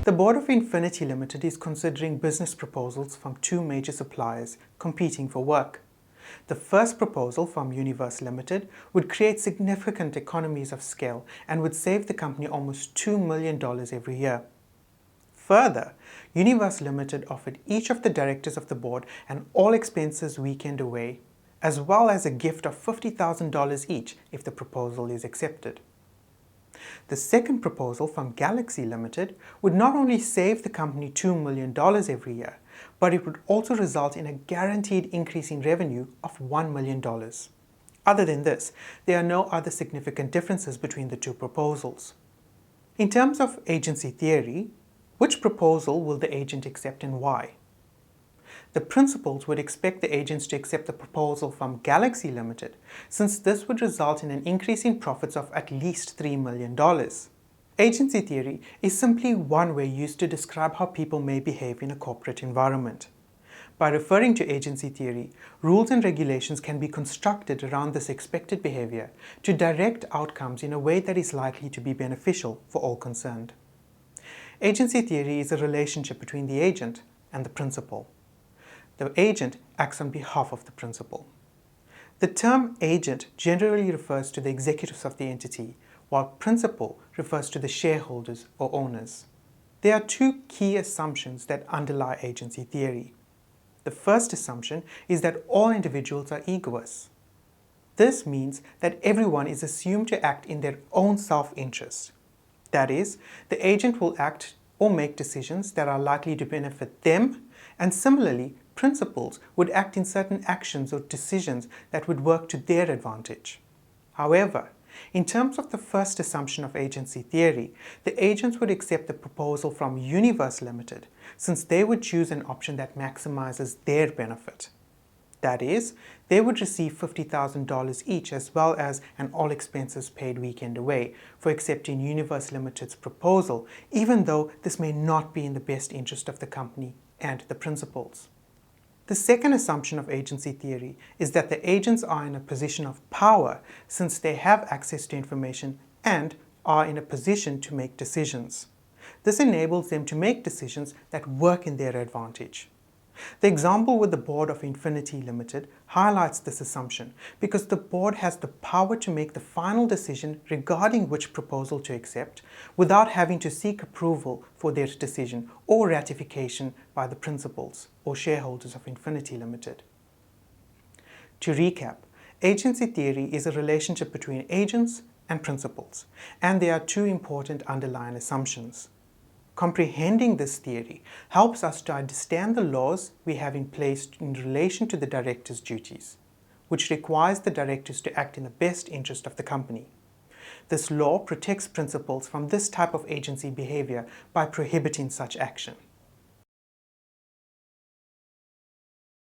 The board of Infinity Limited is considering business proposals from two major suppliers competing for work. The first proposal from Universe Limited would create significant economies of scale and would save the company almost $2 million every year. Further, Universe Limited offered each of the directors of the board an all-expenses weekend away, as well as a gift of $50,000 each if the proposal is accepted. The second proposal from Galaxy Limited would not only save the company $2 million every year, but it would also result in a guaranteed increase in revenue of $1 million. Other than this, there are no other significant differences between the two proposals. In terms of agency theory, which proposal will the agent accept and why? The principals would expect the agents to accept the proposal from Galaxy Limited, since this would result in an increase in profits of at least $3 million. Agency theory is simply one way used to describe how people may behave in a corporate environment. By referring to agency theory, rules and regulations can be constructed around this expected behavior to direct outcomes in a way that is likely to be beneficial for all concerned. Agency theory is a relationship between the agent and the principal. The agent acts on behalf of the principal. The term agent generally refers to the executives of the entity, while principal refers to the shareholders or owners. There are two key assumptions that underlie agency theory. The first assumption is that all individuals are egoists. This means that everyone is assumed to act in their own self-interest. That is, the agent will act or make decisions that are likely to benefit them, and similarly, principals would act in certain actions or decisions that would work to their advantage. However, in terms of the first assumption of agency theory, the agents would accept the proposal from Universe Limited, since they would choose an option that maximizes their benefit. That is, they would receive $50,000 each as well as an all-expenses-paid weekend away for accepting Universe Limited's proposal, even though this may not be in the best interest of the company and the principals. The second assumption of agency theory is that the agents are in a position of power since they have access to information and are in a position to make decisions. This enables them to make decisions that work in their advantage. The example with the board of Infinity Limited highlights this assumption because the board has the power to make the final decision regarding which proposal to accept without having to seek approval for their decision or ratification by the principals or shareholders of Infinity Limited. To recap, agency theory is a relationship between agents and principals, and there are two important underlying assumptions. Comprehending this theory helps us to understand the laws we have in place in relation to the director's duties, which requires the directors to act in the best interest of the company. This law protects principals from this type of agency behavior by prohibiting such action.